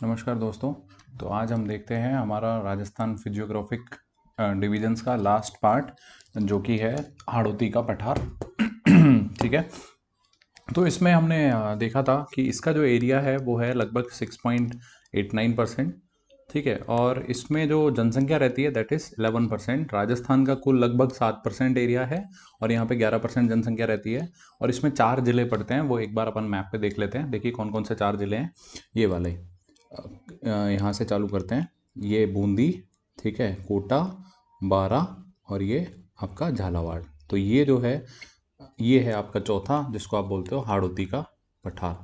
नमस्कार दोस्तों। तो आज हम देखते हैं हमारा राजस्थान फिजियोग्राफिक डिवीजन्स का लास्ट पार्ट जो कि है हाड़ौती का पठार। ठीक है। तो इसमें हमने देखा था कि इसका जो एरिया है वो है लगभग 6.89%। ठीक है। और इसमें जो जनसंख्या रहती है दैट इज़ 11%। राजस्थान का कुल लगभग 7% एरिया है और यहाँ पे 11% जनसंख्या रहती है। और इसमें 4 ज़िले पड़ते हैं, वो एक बार अपन मैप पे देख लेते हैं। देखिए कौन कौन से 4 ज़िले हैं। ये वाले यहाँ से चालू करते हैं। ये बूंदी, ठीक है, कोटा, बारा और ये आपका झालावाड़। तो ये जो है ये है आपका चौथा, जिसको आप बोलते हो हाड़ौती का पठार।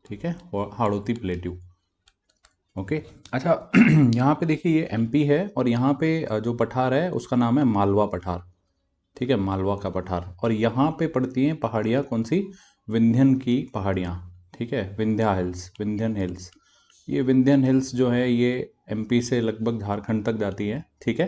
ठीक है, और हाड़ौती प्लेट्यू। ओके। अच्छा। यहाँ पे देखिए ये एमपी है और यहाँ पे जो पठार है उसका नाम है मालवा पठार। ठीक है, मालवा का पठार। और यहाँ पे पड़ती हैं पहाड़ियाँ कौन सी? विंध्यन की पहाड़ियाँ। ठीक है, विंध्या हिल्स, विंध्यन हिल्स। ये विंध्यन हिल्स जो है ये एमपी से लगभग झारखंड तक जाती है। ठीक है।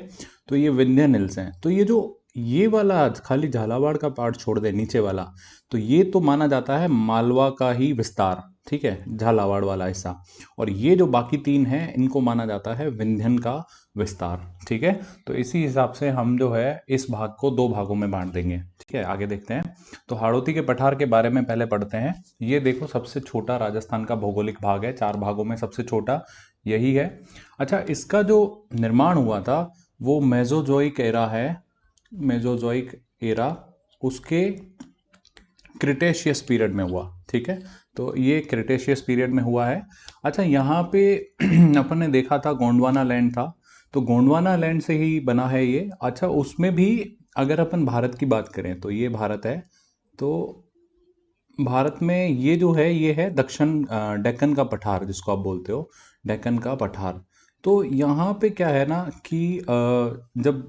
तो ये विंध्यन हिल्स हैं। तो ये जो ये वाला खाली झालावाड़ का पार्ट छोड़ दे नीचे वाला, तो ये तो माना जाता है मालवा का ही विस्तार। ठीक है, झालावाड़ वाला हिस्सा। और ये जो बाकी 3 हैं इनको माना जाता है विंध्यन का विस्तार। ठीक है। तो इसी हिसाब से हम जो है इस भाग को 2 भागों में बांट देंगे। ठीक है, आगे देखते हैं। तो हाड़ौती के पठार के बारे में पहले पढ़ते हैं। ये देखो सबसे छोटा राजस्थान का भौगोलिक भाग है, 4 भागों में सबसे छोटा यही है। अच्छा, इसका जो निर्माण हुआ था वो मेसोजोइक एरा है। मेसोजोइक एरा उसके क्रिटेशियस पीरियड में हुआ। ठीक है, तो ये क्रिटेशियस पीरियड में हुआ है। अच्छा, यहाँ पे अपन ने देखा था गोंडवाना लैंड था, तो गोंडवाना लैंड से ही बना है ये। अच्छा, उसमें भी अगर अपन भारत की बात करें तो ये भारत है। तो भारत में ये जो है ये है दक्षिण डेक्कन का पठार, जिसको आप बोलते हो डेक्कन का पठार। तो यहाँ पे क्या है ना कि जब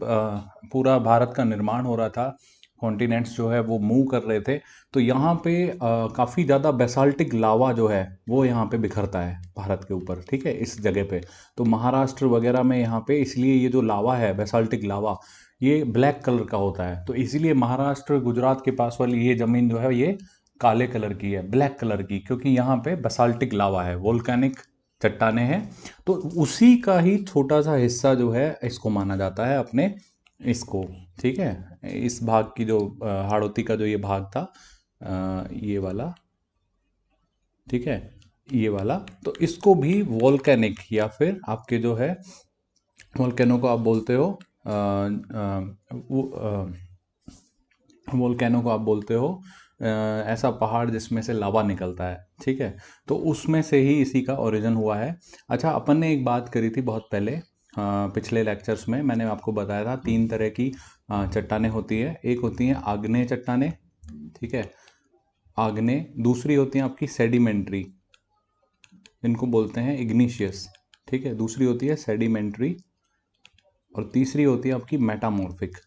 पूरा भारत का निर्माण हो रहा था, कॉन्टिनेंट्स जो है वो मूव कर रहे थे, तो यहाँ पे काफ़ी ज़्यादा बेसाल्टिक लावा जो है वो यहाँ पे बिखरता है भारत के ऊपर। ठीक है, इस जगह पे तो महाराष्ट्र वगैरह में यहाँ पे इसलिए ये जो लावा है बेसाल्टिक लावा ये ब्लैक कलर का होता है। तो इसीलिए महाराष्ट्र गुजरात के पास वाली ये ज़मीन जो है ये काले कलर की है, ब्लैक कलर की, क्योंकि यहाँ पे बसाल्टिक लावा है, वोल्केनिक चट्टाने हैं। तो उसी का ही छोटा सा हिस्सा जो है इसको माना जाता है अपने इसको। ठीक है, इस भाग की जो हाड़ौती का जो ये भाग था, ये वाला। ठीक है, ये वाला। तो इसको भी वोल्केनिक या फिर आपके जो है वोल्केनो को आप बोलते हो वोल्केनो को आप बोलते हो ऐसा पहाड़ जिसमें से लावा निकलता है। ठीक है, तो उसमें से ही इसी का ओरिजिन हुआ है। अच्छा, अपन ने एक बात करी थी बहुत पहले, पिछले लेक्चर्स में मैंने आपको बताया था 3 तरह की चट्टानें होती है। एक होती हैं आग्नेय चट्टानें। ठीक है, आग्नेय। दूसरी होती हैं आपकी सेडिमेंट्री, इनको बोलते हैं इग्निशियस। ठीक है, दूसरी होती है सेडिमेंट्री और तीसरी होती है आपकी मेटामॉर्फिक।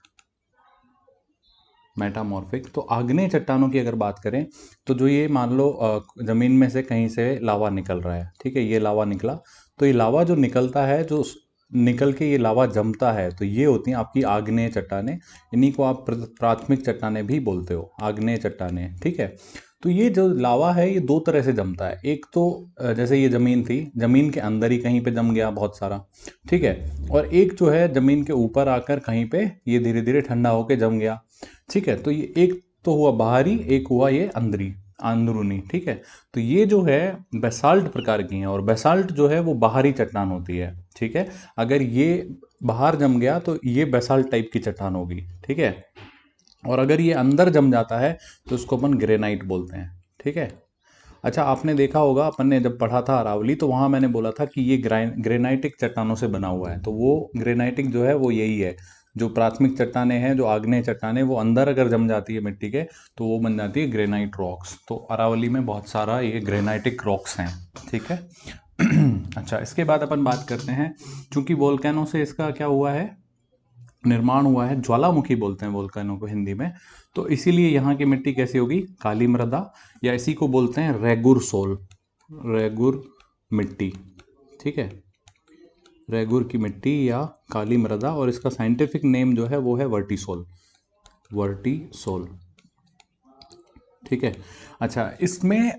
मेटामॉर्फिक। तो आग्नेय चट्टानों की अगर बात करें तो जो ये मान लो जमीन में से कहीं से लावा निकल रहा है। ठीक है, ये लावा निकला, तो ये लावा जो निकलता है, जो निकल के ये लावा जमता है, तो ये होती हैं आपकी आग्नेय चट्टानें। इन्हीं को आप प्राथमिक चट्टानें भी बोलते हो, आग्नेय चट्टानें। ठीक है। तो ये जो लावा है ये 2 तरह से जमता है। एक तो जैसे ये ज़मीन थी, ज़मीन के अंदर ही कहीं पे जम गया बहुत सारा। ठीक है। और एक जो है ज़मीन के ऊपर आकर कहीं पे ये धीरे धीरे ठंडा होके जम गया। ठीक है, तो ये एक तो हुआ बाहरी, एक हुआ ये अंदरूनी। ठीक है, तो ये जो है बेसाल्ट प्रकार की हैं और बेसाल्ट जो है वो बाहरी चट्टान होती है। ठीक है, अगर ये बाहर जम गया तो ये बेसाल्ट टाइप की चट्टान होगी। ठीक है, और अगर ये अंदर जम जाता है तो उसको अपन ग्रेनाइट बोलते हैं। ठीक है। अच्छा, आपने देखा होगा अपन ने जब पढ़ा था अरावली, तो वहाँ मैंने बोला था कि ये ग्रेनाइटिक चट्टानों से बना हुआ है। तो वो ग्रेनाइटिक जो है वो यही है। जो प्राथमिक चट्टानें हैं, जो आग्नेय चट्टानें, वो अंदर अगर जम जाती है मिट्टी के तो वो बन जाती है ग्रेनाइट रॉक्स। तो अरावली में बहुत सारा ये ग्रेनाइटिक रॉक्स हैं। ठीक है। अच्छा, इसके बाद अपन बात करते हैं, चूंकि वोल्केनो से इसका क्या हुआ है, निर्माण हुआ है, ज्वालामुखी बोलते हैं वोल्केनो को हिंदी में। तो इसीलिए यहाँ की मिट्टी कैसी होगी? काली मृदा, या इसी को बोलते हैं रेगुर सोल, रेगुर मिट्टी। ठीक है, रेगुर की मिट्टी या काली मृदा। और इसका साइंटिफिक नेम जो है वो है वर्टिसोल, वर्टिसोल। ठीक है। अच्छा, इसमें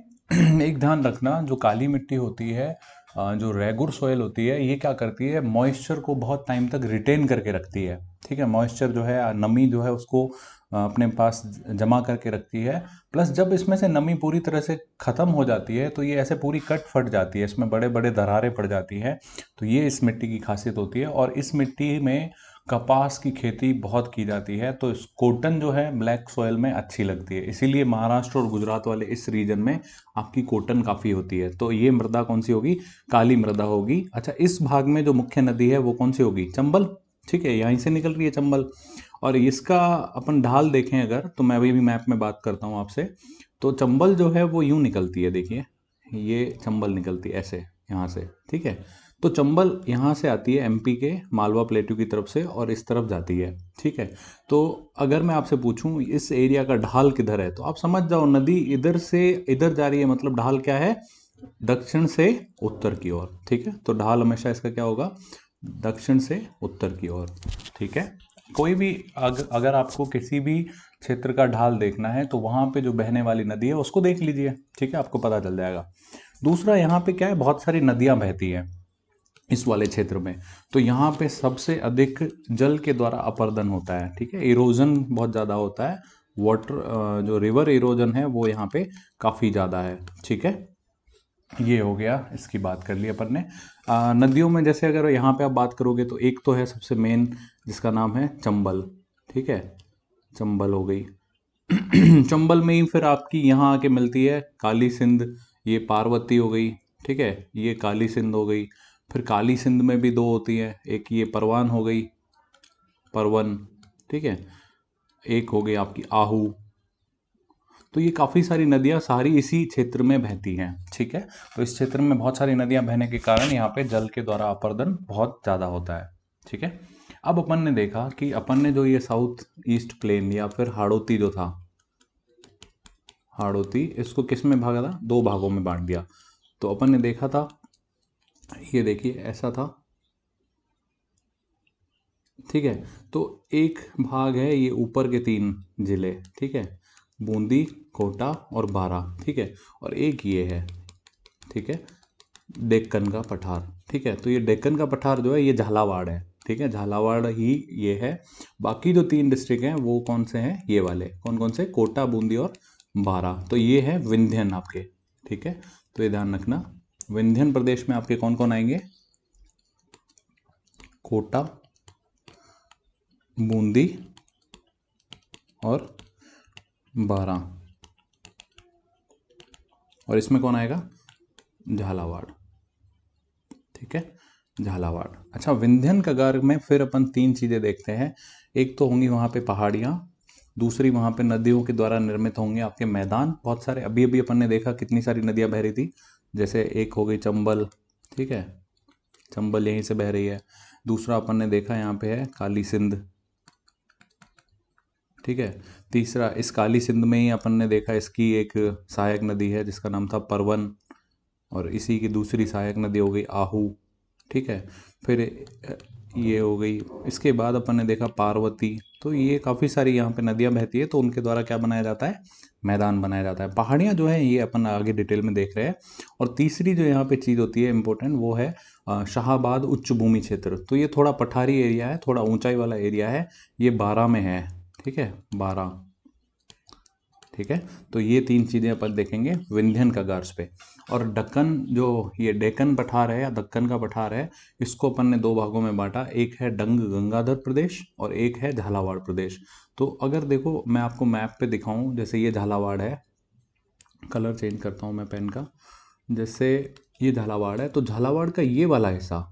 एक ध्यान रखना, जो काली मिट्टी होती है जो रेगुर सॉइल होती है ये क्या करती है, मॉइस्चर को बहुत टाइम तक रिटेन करके रखती है। ठीक है, मॉइस्चर जो है, नमी जो है उसको अपने पास जमा करके रखती है। प्लस जब इसमें से नमी पूरी तरह से ख़त्म हो जाती है तो ये ऐसे पूरी कट फट जाती है, इसमें बड़े बड़े दरारें पड़ जाती हैं। तो ये इस मिट्टी की खासियत होती है। और इस मिट्टी में कपास की खेती बहुत की जाती है, तो कॉटन जो है ब्लैक सॉइल में अच्छी लगती है, इसीलिए महाराष्ट्र और गुजरात वाले इस रीजन में आपकी कॉटन काफ़ी होती है। तो ये मृदा कौन सी होगी, काली मृदा होगी। अच्छा, इस भाग में जो मुख्य नदी है वो कौन सी होगी, चंबल। ठीक है, यहीं से निकल रही है चंबल। और इसका अपन ढाल देखें अगर, तो मैं अभी भी मैप में बात करता हूँ आपसे, तो चंबल जो है वो यूं निकलती है, देखिए ये चंबल निकलती है ऐसे यहाँ से। ठीक है, तो चंबल यहाँ से आती है एमपी के मालवा प्लेटू की तरफ से और इस तरफ जाती है। ठीक है, तो अगर मैं आपसे पूछूं इस एरिया का ढाल किधर है, तो आप समझ जाओ नदी इधर से इधर जा रही है, मतलब ढाल क्या है, दक्षिण से उत्तर की ओर। ठीक है, तो ढाल हमेशा इसका क्या होगा, दक्षिण से उत्तर की ओर। ठीक है, कोई भी अगर आपको किसी भी क्षेत्र का ढाल देखना है तो वहां पे जो बहने वाली नदी है उसको देख लीजिए। ठीक है, आपको पता चल जाएगा। दूसरा, यहाँ पे क्या है, बहुत सारी नदियां बहती हैं इस वाले क्षेत्र में। तो यहाँ पे सबसे अधिक जल के द्वारा अपर्दन होता है। ठीक है, इरोजन बहुत ज़्यादा होता है, वाटर जो रिवर इरोजन है वो यहाँ पे काफ़ी ज़्यादा है। ठीक है, ये हो गया, इसकी बात कर ली अपन ने। नदियों में जैसे अगर यहाँ पे आप बात करोगे तो एक तो है सबसे मेन जिसका नाम है चंबल। ठीक है, चंबल हो गई। चंबल में ही फिर आपकी यहाँ आके मिलती है काली सिंध, ये पार्वती हो गई। ठीक है, ये काली सिंध हो गई। फिर काली सिंध में भी दो होती है, एक ये परवान हो गई, परवन। ठीक है, एक हो गई आपकी आहू। तो ये काफ़ी सारी नदियाँ सारी इसी क्षेत्र में बहती हैं। ठीक है, तो इस क्षेत्र में बहुत सारी नदियाँ बहने के कारण यहाँ पे जल के द्वारा अपर्दन बहुत ज़्यादा होता है। ठीक है, अब अपन ने देखा कि अपन ने जो ये साउथ ईस्ट प्लेन या फिर हाड़ौती जो था, हाड़ौती, इसको किस में भागा था, दो भागों में बांट दिया। तो अपन ने देखा था, ये देखिए ऐसा था। ठीक है, तो एक भाग है ये ऊपर के तीन जिले। ठीक है, बूंदी, कोटा और बारा। ठीक है, और एक ये है, ठीक है, डेक्कन का पठार। ठीक है, तो ये डेक्कन का पठार जो है ये झालावाड़ है। ठीक है, झालावाड़ ही ये है। बाकी जो तीन डिस्ट्रिक्ट हैं वो कौन से हैं, ये वाले कौन कौन से, कोटा, बूंदी और बारा। तो ये है विंध्यन आपके। ठीक है, तो ये ध्यान रखना, विंध्यन प्रदेश में आपके कौन कौन आएंगे, कोटा, बूंदी और बारा। और इसमें कौन आएगा, झालावाड़। ठीक है, झालावाड़। अच्छा, विंध्यन कगार में फिर अपन तीन चीज़ें देखते हैं। एक तो होंगी वहाँ पे पहाड़ियाँ, दूसरी वहाँ पे नदियों के द्वारा निर्मित होंगे आपके मैदान बहुत सारे। अभी अभी अपन ने देखा कितनी सारी नदियाँ बह रही थी, जैसे एक हो गई चंबल। ठीक है, चंबल यहीं से बह रही है। दूसरा अपन ने देखा यहाँ पे है काली सिंध। ठीक है, तीसरा इस काली सिंध में ही अपन ने देखा इसकी एक सहायक नदी है जिसका नाम था परवन, और इसी की दूसरी सहायक नदी हो गई आहू। ठीक है, फिर ये हो गई। इसके बाद अपन ने देखा पार्वती। तो ये काफ़ी सारी यहाँ पे नदियाँ बहती है, तो उनके द्वारा क्या बनाया जाता है, मैदान बनाया जाता है। पहाड़ियाँ जो है ये अपन आगे डिटेल में देख रहे हैं। और तीसरी जो यहाँ पे चीज़ होती है इम्पोर्टेंट, वो है शाहाबाद उच्च भूमि क्षेत्र। तो ये थोड़ा पठारी एरिया है, थोड़ा ऊंचाई वाला एरिया है, ये 12 में है। ठीक है, 12। ठीक है, तो ये तीन चीज़ें अपन देखेंगे विंध्यन कगार्स पे। और दक्कन, जो ये डेक्कन पठार है या दक्कन का पठार है, इसको अपन ने दो भागों में बांटा, एक है डंग गंगाधर प्रदेश और एक है झालावाड़ प्रदेश। तो अगर देखो मैं आपको मैप पे दिखाऊं, जैसे ये झालावाड़ है, कलर चेंज करता हूँ मैं पेन का, जैसे ये झालावाड़ है, तो झालावाड़ का ये वाला हिस्सा,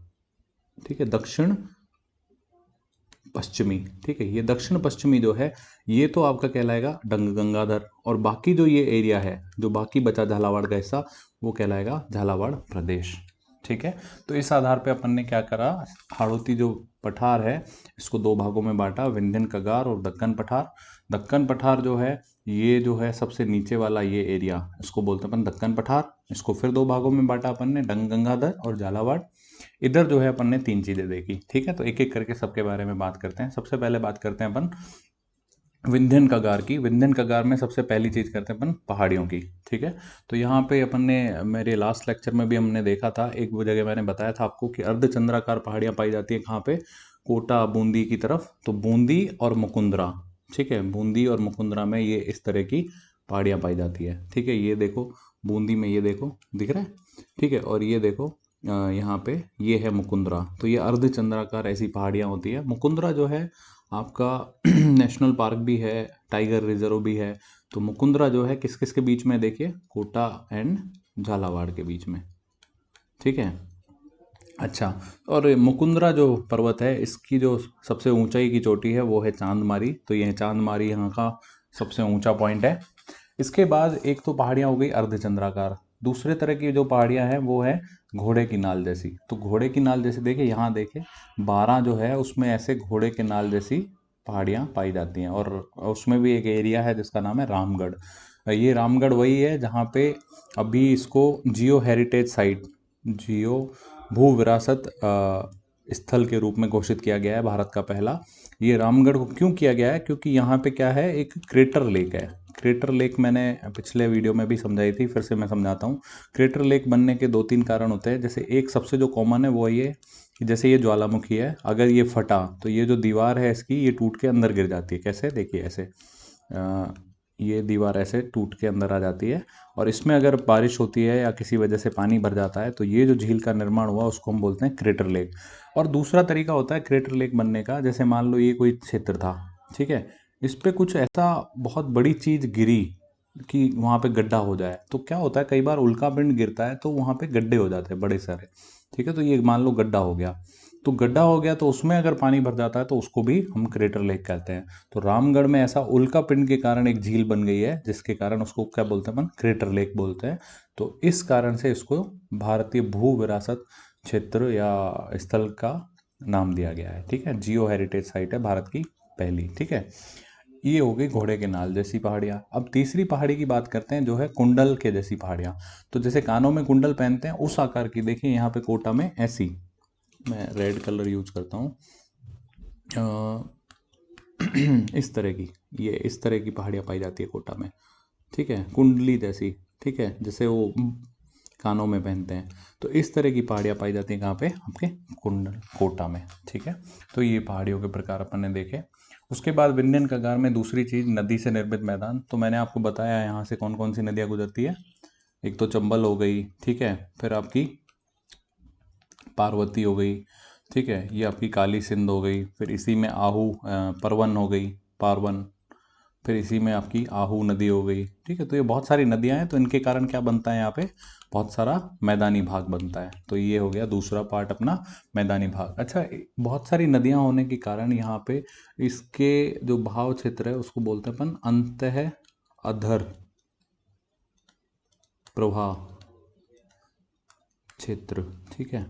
ठीक है, दक्षिण पश्चिमी। ठीक है, ये दक्षिण पश्चिमी जो है ये तो आपका कहलाएगा डंग गंगाधर, और बाकी जो ये एरिया है, जो बाकी बचा झालावाड़ का हिस्सा, वो कहलाएगा झालावाड़ प्रदेश। ठीक है, तो इस आधार पे अपन ने क्या करा, हाड़ौती जो पठार है इसको दो भागों में बांटा, विंध्यन कगार और दक्कन पठार। दक्कन पठार जो है ये जो है सबसे नीचे वाला ये एरिया, इसको बोलते हैं अपन दक्कन पठार। इसको फिर दो भागों में बांटा अपन ने, डंग गंगाधर और झालावाड़। इधर जो है अपन ने तीन चीज़ें देखी। ठीक है, तो एक एक करके सबके बारे में बात करते हैं। सबसे पहले बात करते हैं अपन विंध्यन कगार की। विंध्यन कगार में सबसे पहली चीज़ करते हैं अपन पहाड़ियों की, ठीक है। तो यहाँ पे अपन ने, मेरे लास्ट लेक्चर में भी हमने देखा था, एक वो जगह मैंने बताया था आपको कि अर्धचंद्राकार पहाड़ियाँ पाई जाती हैं कहाँ पे, कोटा बूंदी की तरफ। तो बूंदी और मुकुंदरा, ठीक है, बूंदी और मुकुंदरा में ये इस तरह की पहाड़ियाँ पाई जाती है, ठीक है। ये देखो बूंदी में, ये देखो दिख रहा है, ठीक है। और ये देखो यहाँ पे ये है मुकुंदरा। तो ये अर्धचंद्राकार ऐसी पहाड़ियाँ होती है। मुकुंदरा जो है आपका नेशनल पार्क भी है, टाइगर रिजर्व भी है। तो मुकुंदरा जो है किस किस के बीच में है, देखिए, कोटा एंड झालावाड़ के बीच में, ठीक है। अच्छा, और मुकुंदरा जो पर्वत है, इसकी जो सबसे ऊंचाई की चोटी है वो है चांदमारी। तो ये चांदमारी यहाँ का सबसे ऊंचा पॉइंट है। इसके बाद एक तो पहाड़ियाँ हो गई अर्धचंद्राकार, दूसरे तरह की जो पहाड़ियाँ हैं वो है घोड़े की नाल जैसी। तो घोड़े की नाल जैसे देखिए, यहाँ देखिए 12 जो है उसमें ऐसे घोड़े के नाल जैसी पहाड़ियाँ पाई जाती हैं। और उसमें भी एक एरिया है जिसका नाम है रामगढ़। ये रामगढ़ वही है जहाँ पे अभी इसको जियो हेरिटेज साइट, जियो भू विरासत स्थल के रूप में घोषित किया गया है, भारत का पहला। ये रामगढ़ को क्यों किया गया है, क्योंकि यहाँ पे क्या है, एक क्रेटर लेक है। क्रेटर लेक मैंने पिछले वीडियो में भी समझाई थी, फिर से मैं समझाता हूँ। क्रेटर लेक बनने के दो तीन कारण होते हैं। जैसे एक सबसे जो कॉमन है वो ये कि जैसे ये ज्वालामुखी है, अगर ये फटा तो ये जो दीवार है इसकी, ये टूट के अंदर गिर जाती है। कैसे, देखिए ऐसे, ये दीवार ऐसे टूट के अंदर आ जाती है। और इसमें अगर बारिश होती है या किसी वजह से पानी भर जाता है तो ये जो झील का निर्माण हुआ उसको हम बोलते हैं क्रेटर लेक। और दूसरा तरीका होता है क्रेटर लेक बनने का, जैसे मान लो ये कोई क्षेत्र था, ठीक है, इस पे कुछ ऐसा बहुत बड़ी चीज़ गिरी कि वहाँ पे गड्ढा हो जाए। तो क्या होता है, कई बार उल्का पिंड गिरता है तो वहाँ पे गड्ढे हो जाते हैं बड़े सारे, ठीक है। तो ये मान लो गड्ढा हो गया, तो गड्ढा हो गया तो उसमें अगर पानी भर जाता है तो उसको भी हम क्रेटर लेक कहते हैं। तो रामगढ़ में ऐसा उल्का पिंड के कारण एक झील बन गई है जिसके कारण उसको क्या बोलते हैं अपन, क्रेटर लेक बोलते हैं। तो इस कारण से इसको भारतीय भू विरासत क्षेत्र या स्थल का नाम दिया गया है, ठीक है। जियो हेरिटेज साइट है भारत की पहली, ठीक है। ये हो गई घोड़े के नाल जैसी पहाड़ियाँ। अब तीसरी पहाड़ी की बात करते हैं जो है कुंडल के जैसी पहाड़ियाँ। तो जैसे कानों में कुंडल पहनते हैं उस आकार की, देखिए यहाँ पे कोटा में ऐसी, मैं रेड कलर यूज करता हूँ, इस तरह की, ये इस तरह की पहाड़ियाँ पाई जाती है कोटा में, ठीक है, कुंडली जैसी, ठीक है, जैसे वो कानों में पहनते हैं। तो इस तरह की पहाड़ियाँ पाई जाती हैं कहाँ पे, आपके कुंडल कोटा में, ठीक है। तो ये पहाड़ियों के प्रकार अपन ने देखे। उसके बाद विंध्यन कगार में दूसरी चीज़ नदी से निर्मित मैदान। तो मैंने आपको बताया यहाँ से कौन कौन सी नदियाँ गुजरती है। एक तो चंबल हो गई, ठीक है, फिर आपकी पार्वती हो गई, ठीक है, ये आपकी काली सिंध हो गई, फिर इसी में परवन हो गई, पार्वन, फिर इसी में आपकी आहू नदी हो गई, ठीक है। तो ये बहुत सारी नदियां हैं, तो इनके कारण क्या बनता है, यहाँ पे बहुत सारा मैदानी भाग बनता है। तो ये हो गया दूसरा पार्ट अपना, मैदानी भाग। अच्छा, बहुत सारी नदियां होने के कारण यहाँ पे इसके जो बहाव क्षेत्र है उसको बोलते हैं अपन अंतः अधर प्रवाह क्षेत्र, ठीक है।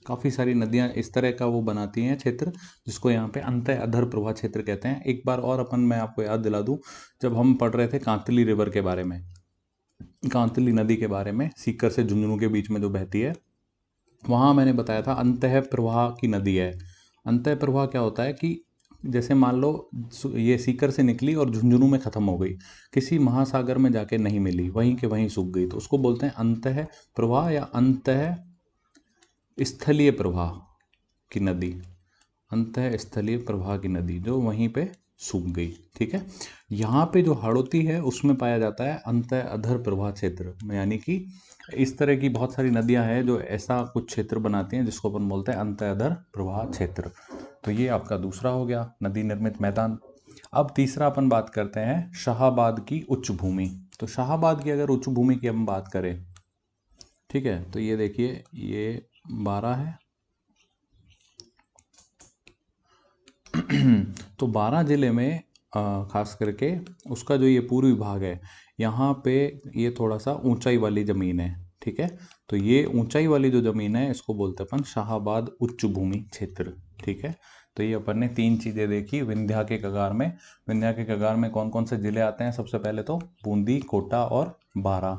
काफ़ी सारी नदियाँ इस तरह का वो बनाती हैं क्षेत्र, जिसको यहाँ पे अंतः अधर प्रवाह क्षेत्र कहते हैं। एक बार और अपन, मैं आपको याद दिला दूँ, जब हम पढ़ रहे थे कांतली रिवर के बारे में, कांतली नदी के बारे में, सीकर से झुंझुनू के बीच में जो बहती है, वहाँ मैंने बताया था अंतः प्रवाह की नदी है। अंतः प्रवाह क्या होता है कि जैसे मान लो ये सीकर से निकली और झुंझुनू में ख़त्म हो गई, किसी महासागर में जाके नहीं मिली, वहीं के वहीं सूख गई, तो उसको बोलते हैं अंतः प्रवाह या अंतः स्थलीय प्रवाह की नदी, अंतः स्थलीय प्रवाह की नदी जो वहीं पे सूख गई, ठीक है। यहाँ पे जो हाड़ौती है उसमें पाया जाता है अंतः अधर प्रवाह क्षेत्र में, यानी कि इस तरह की बहुत सारी नदियाँ हैं जो ऐसा कुछ क्षेत्र बनाती हैं जिसको अपन बोलते हैं अंतः अधर प्रवाह क्षेत्र। तो ये आपका दूसरा हो गया नदी निर्मित मैदान। अब तीसरा अपन बात करते हैं शाहाबाद की उच्च भूमि। तो शाहाबाद की अगर उच्च भूमि की हम बात करें, ठीक है, तो ये देखिए, ये 12 है। तो 12 ज़िले में खास करके उसका जो ये पूर्वी भाग है, यहाँ पे ये थोड़ा सा ऊंचाई वाली ज़मीन है, ठीक है। तो ये ऊंचाई वाली जो ज़मीन है इसको बोलते हैं अपन शाहाबाद उच्च भूमि क्षेत्र, ठीक है। तो ये अपन ने तीन चीज़ें देखी विंध्या के कगार में। विंध्या के कगार में कौन कौन से ज़िले आते हैं, सबसे पहले तो बूंदी, कोटा और बारां।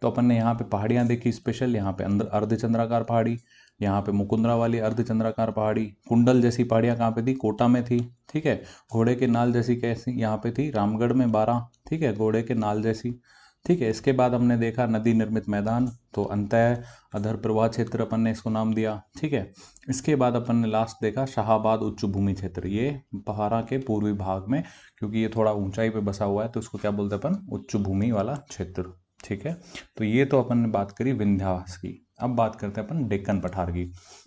तो अपन ने यहाँ पे पहाड़ियाँ देखी स्पेशल, यहाँ पे अंदर अर्धचंद्राकार पहाड़ी, यहाँ पे मुकुंदरा वाली अर्धचंद्राकार पहाड़ी, कुंडल जैसी पहाड़ियाँ कहाँ पे थी, कोटा में थी, ठीक है। घोड़े के नाल जैसी कैसी यहाँ पे थी, रामगढ़ में 12, ठीक है, घोड़े के नाल जैसी, ठीक है। इसके बाद हमने देखा नदी निर्मित मैदान, तो अंतः अधर प्रवाह क्षेत्र अपन ने इसको नाम दिया, ठीक है। इसके बाद अपन ने लास्ट देखा शाहाबाद उच्च भूमि क्षेत्र, ये पहाड़ा के पूर्वी भाग में, क्योंकि ये थोड़ा ऊंचाई पे बसा हुआ है तो इसको क्या बोलते हैं अपन, उच्च भूमि वाला क्षेत्र, ठीक है। तो ये तो अपन ने बात करी विंध्यावास की। अब बात करते हैं अपन डेक्कन पठार की।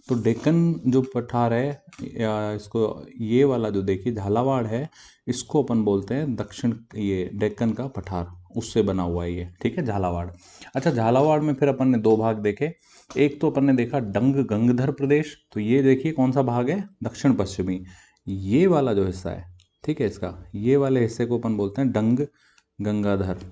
तो डेक्कन जो पठार है, या इसको ये वाला जो देखिए झालावाड़ है, इसको अपन बोलते हैं दक्षिण, ये डेक्कन का पठार उससे बना हुआ है ये, ठीक है, झालावाड़। अच्छा, झालावाड़ में फिर अपन ने 2 भाग देखे। एक तो अपन ने देखा डंग गंगधर प्रदेश, तो ये देखिए कौन सा भाग है, दक्षिण पश्चिमी, ये वाला जो हिस्सा है, ठीक है, इसका ये वाले हिस्से को अपन बोलते हैं डंग गंगाधर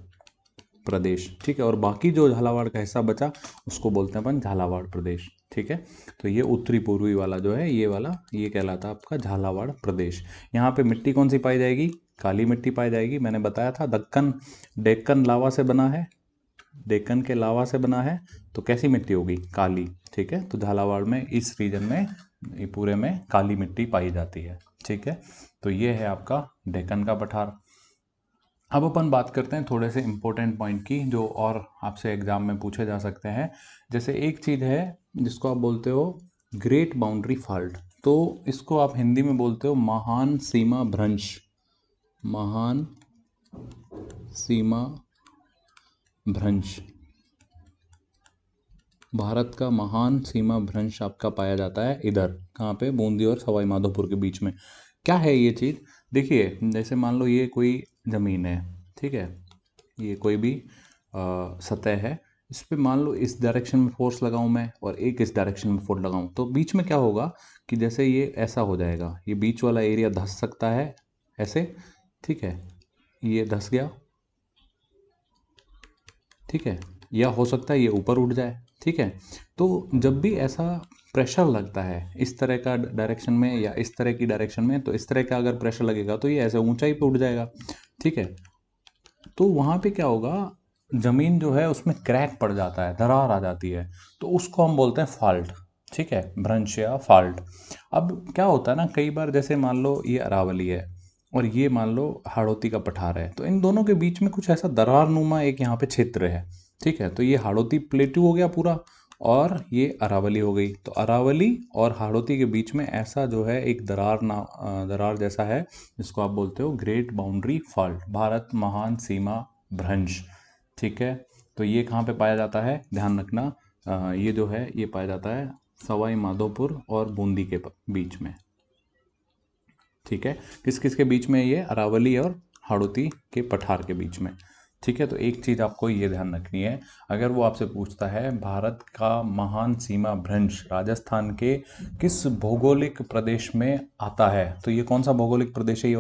प्रदेश, ठीक है। और बाकी जो झालावाड़ का हिस्सा बचा उसको बोलते हैं अपन झालावाड़ प्रदेश, ठीक है। तो ये उत्तरी पूर्वी वाला जो है, ये वाला, ये कहलाता है आपका झालावाड़ प्रदेश। यहाँ पे मिट्टी कौन सी पाई जाएगी, काली मिट्टी पाई जाएगी। मैंने बताया था डेक्कन लावा से बना है, डेक्कन के लावा से बना है, तो कैसी मिट्टी होगी, काली, ठीक है। तो झालावाड़ में इस रीजन में, ये पूरे में काली मिट्टी पाई जाती है, ठीक है। तो ये है आपका डेक्कन का पठार। अब अपन बात करते हैं थोड़े से इंपॉर्टेंट पॉइंट की, जो और आपसे एग्जाम में पूछे जा सकते हैं। जैसे एक चीज़ है जिसको आप बोलते हो ग्रेट बाउंड्री फॉल्ट, तो इसको आप हिंदी में बोलते हो महान सीमा भ्रंश, महान सीमा भ्रंश। भारत का महान सीमा भ्रंश आपका पाया जाता है इधर, कहाँ पे, बूंदी और सवाई माधोपुर के बीच में। क्या है ये चीज़, देखिए जैसे मान लो ये कोई ज़मीन है, ठीक है, ये कोई भी सतह है, इस पे मान लो इस डायरेक्शन में फोर्स लगाऊं मैं और एक इस डायरेक्शन में फोर्स लगाऊं, तो बीच में क्या होगा कि जैसे ये ऐसा हो जाएगा, ये बीच वाला एरिया धंस सकता है ऐसे, ठीक है, ये धंस गया, ठीक है, या हो सकता है ये ऊपर उठ जाए, ठीक है। तो जब भी ऐसा प्रेशर लगता है इस तरह का डायरेक्शन में या इस तरह की डायरेक्शन में, तो इस तरह का अगर प्रेशर लगेगा तो ये ऐसे ऊंचाई पे उठ जाएगा, ठीक है। तो वहाँ पे क्या होगा, ज़मीन जो है उसमें क्रैक पड़ जाता है, दरार आ जाती है, तो उसको हम बोलते हैं फॉल्ट, ठीक है, भ्रंश या फॉल्ट। अब क्या होता है ना, कई बार जैसे मान लो ये अरावली है और ये मान लो हाड़ौती का पठार है, तो इन दोनों के बीच में कुछ ऐसा दरार नुमा एक यहाँ पे क्षेत्र है, ठीक है। तो ये हाड़ौती प्लेटू हो गया पूरा, और ये अरावली हो गई। तो अरावली और हाड़ौती के बीच में ऐसा जो है एक दरार जैसा है, जिसको आप बोलते हो ग्रेट बाउंड्री फॉल्ट, भारत महान सीमा भ्रंश, ठीक है। तो ये कहाँ पे पाया जाता है, ध्यान रखना, ये जो है ये पाया जाता है सवाई माधोपुर और बूंदी के बीच में, ठीक है। किस किस के बीच में, ये अरावली और हाड़ौती के पठार के बीच में, ठीक है। तो एक चीज़ आपको ये ध्यान रखनी है, अगर वो आपसे पूछता है भारत का महान सीमा भ्रंश राजस्थान के किस भौगोलिक प्रदेश में आता है, तो ये कौन सा भौगोलिक प्रदेश है, ये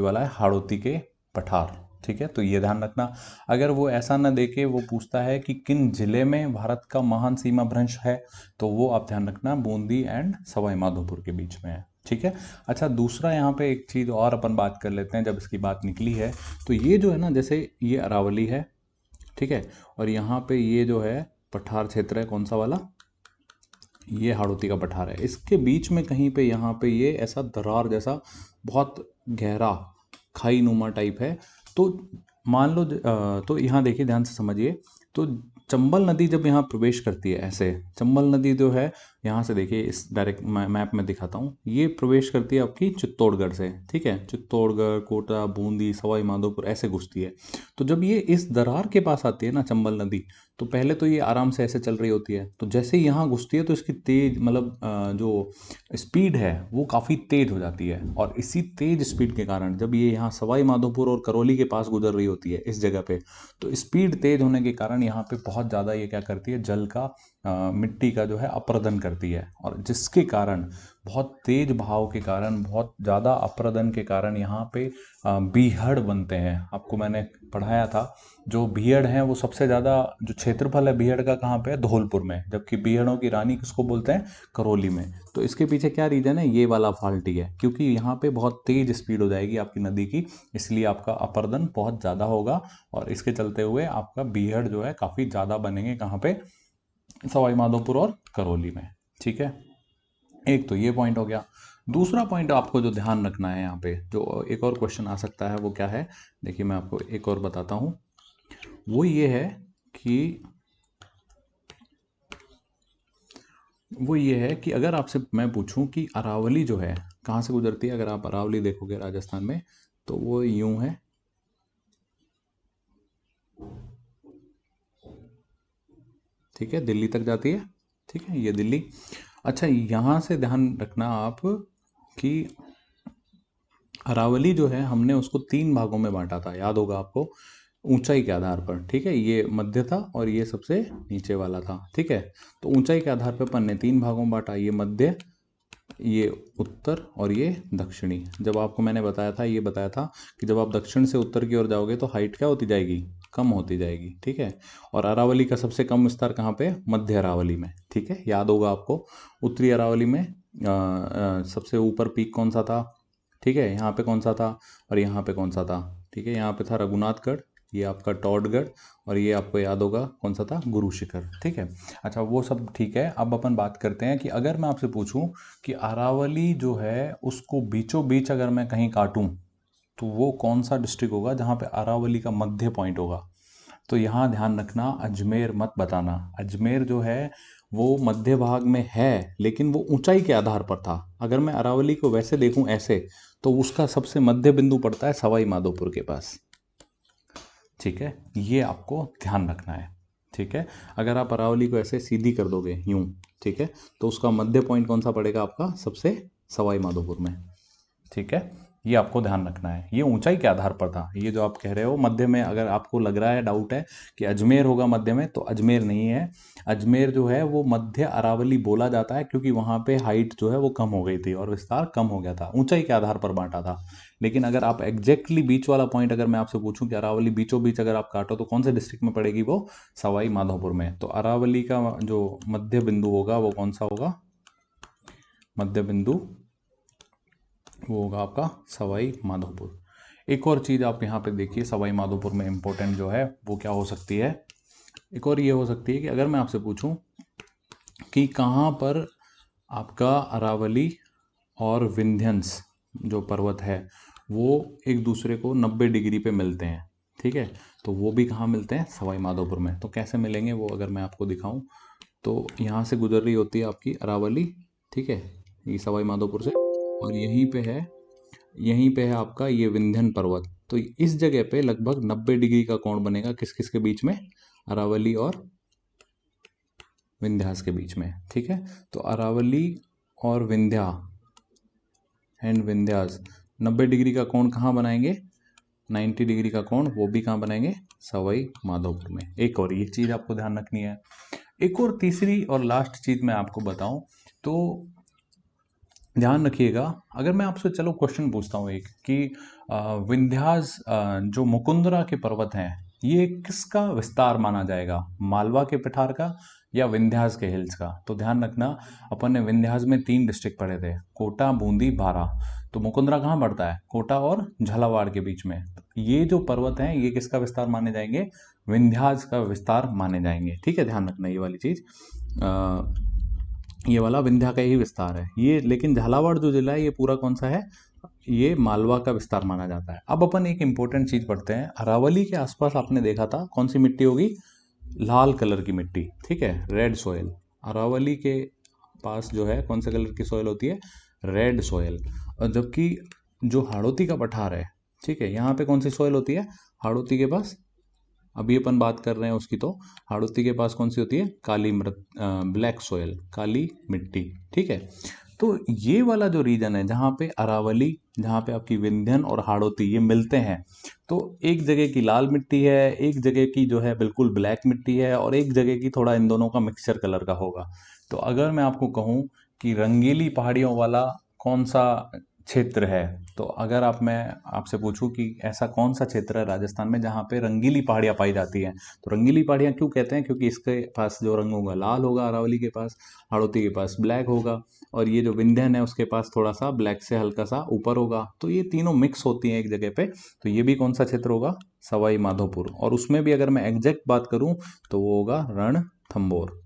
वाला है हाड़ौती के पठार, ठीक है। तो ये ध्यान रखना। अगर वो ऐसा ना देके वो पूछता है कि किन जिले में भारत का महान सीमा भ्रंश है, तो वो आप ध्यान रखना बूंदी एंड सवाई माधोपुर के बीच में है, ठीक है। अच्छा, दूसरा यहाँ पे एक चीज़ और अपन बात कर लेते हैं, जब इसकी बात निकली है, तो ये जो है ना, जैसे ये अरावली है, ठीक है, और यहाँ पे ये जो है पठार क्षेत्र है, कौन सा वाला, ये हाड़ौती का पठार है, इसके बीच में कहीं पे यहाँ पे ये ऐसा दरार जैसा बहुत गहरा खाई नुमा टाइप है। तो मान लो तो यहाँ देखिए ध्यान से समझिए, तो चंबल नदी जब यहाँ प्रवेश करती है, ऐसे चंबल नदी जो है यहाँ से देखिए, इस डायरेक्ट मैप में दिखाता हूँ, ये प्रवेश करती है आपकी चित्तौड़गढ़ से, ठीक है, चित्तौड़गढ़, कोटा, बूंदी, सवाई माधोपुर ऐसे घुसती है। तो जब ये इस दरार के पास आती है ना चंबल नदी, तो पहले तो ये आराम से ऐसे चल रही होती है, तो जैसे ही यहाँ घुसती है तो इसकी तेज मतलब जो स्पीड है वो काफ़ी तेज हो जाती है, और इसी तेज स्पीड के कारण जब ये यहाँ सवाई माधोपुर और करौली के पास गुजर रही होती है इस जगह पे, तो स्पीड तेज होने के कारण यहाँ पे बहुत ज़्यादा ये क्या करती है, जल का मिट्टी का जो है अप्रदन करती है, और जिसके कारण बहुत तेज बहाव के कारण, बहुत ज़्यादा अप्रदन के कारण यहाँ पे बीहड़ बनते हैं। आपको मैंने पढ़ाया था, जो बीहड़ हैं वो सबसे ज़्यादा जो क्षेत्रफल है बीहड़ का कहाँ पे है, धौलपुर में, जबकि बीहड़ों की रानी किसको बोलते हैं, करौली में। तो इसके पीछे क्या रीज़न है, ये वाला फॉल्ट ही है, क्योंकि यहाँ पे बहुत तेज स्पीड हो जाएगी आपकी नदी की, इसलिए आपका अपर्दन बहुत ज़्यादा होगा, और इसके चलते हुए आपका बीहड़ जो है काफ़ी ज़्यादा बनेंगे कहाँ पे, सवाई माधोपुर और करौली में। ठीक है, एक तो ये पॉइंट हो गया। दूसरा पॉइंट आपको जो ध्यान रखना है यहाँ पे, जो एक और क्वेश्चन आ सकता है, वो क्या है, देखिए मैं आपको एक और बताता हूँ। वो ये है कि अगर आपसे मैं पूछूं कि अरावली जो है कहाँ से गुजरती है, अगर आप अरावली देखोगे राजस्थान में तो वो यूं है, ठीक है, दिल्ली तक जाती है। ठीक है, ये दिल्ली। अच्छा, यहाँ से ध्यान रखना आप कि अरावली जो है हमने उसको 3 भागों में बांटा था, याद होगा आपको, ऊंचाई के आधार पर। ठीक है, ये मध्य था और ये सबसे नीचे वाला था। ठीक है, तो ऊंचाई के आधार पर अपन ने 3 भागों में बांटा, ये मध्य, ये उत्तर और ये दक्षिणी। जब आपको मैंने बताया था, ये बताया था कि जब आप दक्षिण से उत्तर की ओर जाओगे तो हाइट क्या होती जाएगी, कम होती जाएगी। ठीक है, और अरावली का सबसे कम विस्तार कहाँ पे, मध्य अरावली में। ठीक है, याद होगा आपको। उत्तरी अरावली में सबसे ऊपर पीक कौन सा था, ठीक है, यहाँ पे कौन सा था और यहाँ पे कौन सा था। ठीक है, यहाँ पे था रघुनाथगढ़, ये आपका टॉडगढ़, और ये आपको याद होगा कौन सा था, गुरु शिखर। ठीक है, अच्छा वो सब ठीक है। अब अपन बात करते हैं कि अगर मैं आपसे पूछूं कि अरावली जो है उसको बीचों बीच अगर मैं कहीं काटूं तो वो कौन सा डिस्ट्रिक्ट होगा जहाँ पे अरावली का मध्य पॉइंट होगा। तो यहाँ ध्यान रखना, अजमेर मत बताना। अजमेर जो है वो मध्य भाग में है, लेकिन वो ऊंचाई के आधार पर था। अगर मैं अरावली को वैसे देखूं ऐसे, तो उसका सबसे मध्य बिंदु पड़ता है सवाई माधोपुर के पास। ठीक है, ये आपको ध्यान रखना है। ठीक है, अगर आप अरावली को ऐसे सीधी कर दोगे यूं, ठीक है, तो उसका मध्य पॉइंट कौन सा पड़ेगा आपका, सबसे सवाई माधोपुर में। ठीक है, ये आपको ध्यान रखना है, ये ऊंचाई के आधार पर था। ये जो आप कह रहे हो मध्य में, अगर आपको लग रहा है, डाउट है कि अजमेर होगा मध्य में, तो अजमेर नहीं है। अजमेर जो है वो मध्य अरावली बोला जाता है, क्योंकि वहाँ पे हाइट जो है वो कम हो गई थी और विस्तार कम हो गया था, ऊंचाई के आधार पर बांटा था। लेकिन अगर आप एग्जैक्टली बीच वाला पॉइंट अगर मैं आपसे पूछूं कि अरावली बीचों बीच अगर आप काटो तो कौन से डिस्ट्रिक्ट में पड़ेगी, वो सवाई माधोपुर में। तो अरावली का जो मध्य बिंदु होगा वो कौन सा होगा, मध्य बिंदु वो होगा आपका सवाई माधोपुर। एक और चीज़ आप यहाँ पे देखिए, सवाई माधोपुर में इम्पोर्टेंट जो है वो क्या हो सकती है, एक और ये हो सकती है कि अगर मैं आपसे पूछूं कि कहाँ पर आपका अरावली और विंध्यंस जो पर्वत है वो एक दूसरे को 90 डिग्री पे मिलते हैं। ठीक है, तो वो भी कहाँ मिलते हैं, सवाई माधोपुर में। तो कैसे मिलेंगे वो अगर मैं आपको दिखाऊं, तो यहाँ से गुजर रही होती है आपकी अरावली, ठीक है, ये सवाई माधोपुर से, और यहीं पे है आपका ये विंध्यन पर्वत। तो इस जगह पे लगभग 90 डिग्री का कोण बनेगा, किस किस के बीच में, अरावली और विंध्यास के बीच में। ठीक है, तो अरावली और विंध्यास 90 डिग्री का कोण कहाँ बनाएंगे, 90 डिग्री का कोण वो भी कहाँ बनाएंगे, सवाई माधोपुर में। एक और ये चीज़ आपको ध्यान रखनी है। एक और तीसरी और लास्ट चीज़ मैं आपको बताऊं तो ध्यान रखिएगा, अगर मैं आपसे चलो क्वेश्चन पूछता हूँ एक कि विंध्यास जो मुकुंदरा के पर्वत हैं ये किसका विस्तार माना जाएगा, मालवा के पठार का या विंध्यास के हिल्स का। तो ध्यान रखना, अपन ने विंध्यास में 3 डिस्ट्रिक्ट पढ़े थे, कोटा, बूंदी, बारा। तो मुकुंदरा कहाँ पड़ता है, कोटा और झालावाड़ के बीच में। ये जो पर्वत हैं ये किसका विस्तार माने जाएंगे, विंध्यास का विस्तार माने जाएंगे। ठीक है, ध्यान रखना ये वाली चीज़, ये वाला विंध्या का ही विस्तार है ये। लेकिन झालावाड़ जो जिला है ये पूरा कौन सा है, ये मालवा का विस्तार माना जाता है। अब अपन एक इंपॉर्टेंट चीज पढ़ते हैं, अरावली के आसपास आपने देखा था कौन सी मिट्टी होगी, लाल कलर की मिट्टी। ठीक है, रेड सॉयल। अरावली के पास जो है कौन से कलर की सॉयल होती है, रेड सॉयल। और जबकि जो हाड़ौती का पठार है, ठीक है, यहाँ पे कौन सी सॉयल होती है, हाड़ौती के पास, अभी अपन बात कर रहे हैं उसकी, तो हाड़ौती के पास कौन सी होती है, काली मृत, ब्लैक सोयल, काली मिट्टी। ठीक है, तो ये वाला जो रीजन है जहाँ पे अरावली, जहाँ पे आपकी विंध्यन और हाड़ौती ये मिलते हैं, तो एक जगह की लाल मिट्टी है, एक जगह की जो है बिल्कुल ब्लैक मिट्टी है, और एक जगह की थोड़ा इन दोनों का मिक्सचर कलर का होगा। तो अगर मैं आपको कहूँ कि रंगीली पहाड़ियों वाला कौन सा क्षेत्र है, तो अगर मैं आपसे पूछूं कि ऐसा कौन सा क्षेत्र है राजस्थान में जहाँ पे रंगीली पहाड़ियाँ पाई जाती हैं, तो रंगीली पहाड़ियाँ क्यों कहते हैं, क्योंकि इसके पास जो रंग होगा लाल होगा अरावली के पास, हाड़ौती के पास ब्लैक होगा, और ये जो विंध्यन है उसके पास थोड़ा सा ब्लैक से हल्का सा ऊपर होगा। तो ये तीनों मिक्स होती हैं एक जगह पे। तो ये भी कौन सा क्षेत्र होगा, सवाई माधोपुर। और उसमें भी अगर मैं एग्जैक्ट बात करूं तो वो होगा रणथंभौर।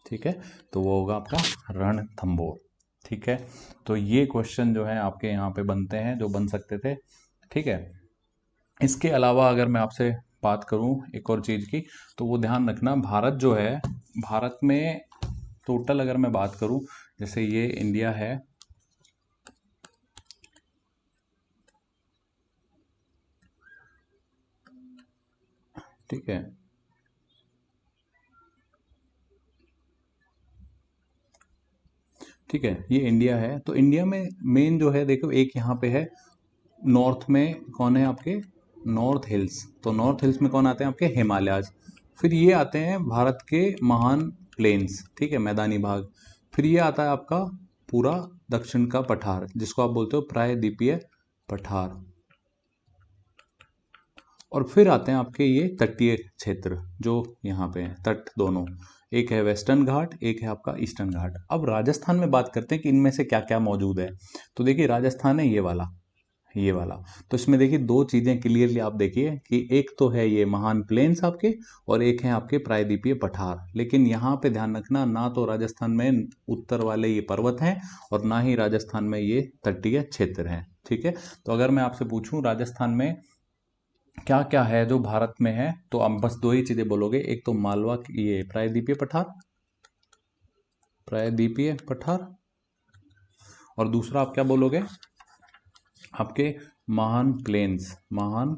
ठीक है, तो वो होगा आपका रणथंभौर। ठीक है, तो ये क्वेश्चन जो है आपके यहाँ पे बनते हैं, जो बन सकते थे। ठीक है, इसके अलावा अगर मैं आपसे बात करूं एक और चीज़ की, तो वो ध्यान रखना, भारत जो है, भारत में टोटल अगर मैं बात करूं, जैसे ये इंडिया है, ठीक है, ठीक है, ये इंडिया है। तो इंडिया में मेन जो है देखो, एक यहाँ पे है नॉर्थ में, कौन है आपके, नॉर्थ हिल्स। तो नॉर्थ हिल्स में कौन आते हैं आपके, हिमालयाज। फिर ये आते हैं भारत के महान प्लेन्स, ठीक है, मैदानी भाग। फिर ये आता है आपका पूरा दक्षिण का पठार, जिसको आप बोलते हो प्रायद्वीपीय पठार। और फिर आते हैं आपके ये तटीय क्षेत्र जो यहाँ पे हैं, तट दोनों, एक है वेस्टर्न घाट, एक है आपका ईस्टर्न घाट। अब राजस्थान में बात करते हैं कि इनमें से क्या क्या मौजूद है। तो देखिए राजस्थान है ये वाला, ये वाला। तो इसमें देखिए दो चीजें क्लियरली आप देखिए कि एक तो है ये महान प्लेन्स आपके, और एक है आपके प्रायद्वीपीय पठार। लेकिन यहाँ पे ध्यान रखना, ना तो राजस्थान में उत्तर वाले ये पर्वत हैं, और ना ही राजस्थान में ये तटीय क्षेत्र हैं। ठीक है, तो अगर मैं आपसे पूछूं राजस्थान में क्या क्या है जो भारत में है, तो आप बस दो ही चीजें बोलोगे, एक तो मालवा ये प्रायद्वीपीय पठार, प्रायद्वीपीय पठार, और दूसरा आप क्या बोलोगे, आपके महान प्लेन्स, महान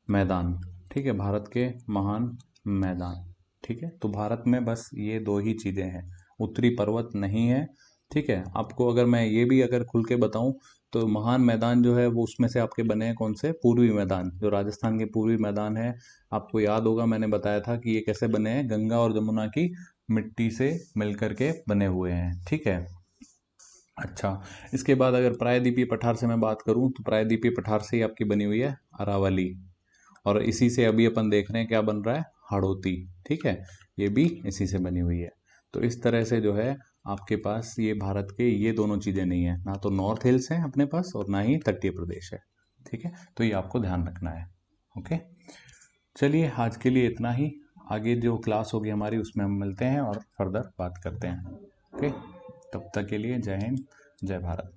मैदान। ठीक है, भारत के महान मैदान। ठीक है, तो भारत में बस ये दो ही चीजें हैं, उत्तरी पर्वत नहीं है। ठीक है, आपको अगर मैं ये भी अगर खुल के बताऊं, तो महान मैदान जो है वो उसमें से आपके बने हैं कौन से, पूर्वी मैदान, जो राजस्थान के पूर्वी मैदान है। आपको याद होगा मैंने बताया था कि ये कैसे बने हैं, गंगा और जमुना की मिट्टी से मिलकर के बने हुए हैं। ठीक है, अच्छा, इसके बाद अगर प्रायद्वीपीय पठार से मैं बात करूं, तो प्रायद्वीपीय पठार से ही आपकी बनी हुई है अरावली, और इसी से अभी अपन देख रहे हैं क्या बन रहा है, हाड़ौती। ठीक है, ये भी इसी से बनी हुई है। तो इस तरह से जो है आपके पास ये भारत के ये दोनों चीज़ें नहीं है, ना तो नॉर्थ हिल्स हैं अपने पास और ना ही तटीय प्रदेश है। ठीक है, तो ये आपको ध्यान रखना है। ओके, चलिए आज के लिए इतना ही। आगे जो क्लास होगी हमारी उसमें हम मिलते हैं और फर्दर बात करते हैं। ओके, तब तक के लिए जय हिंद, जय भारत।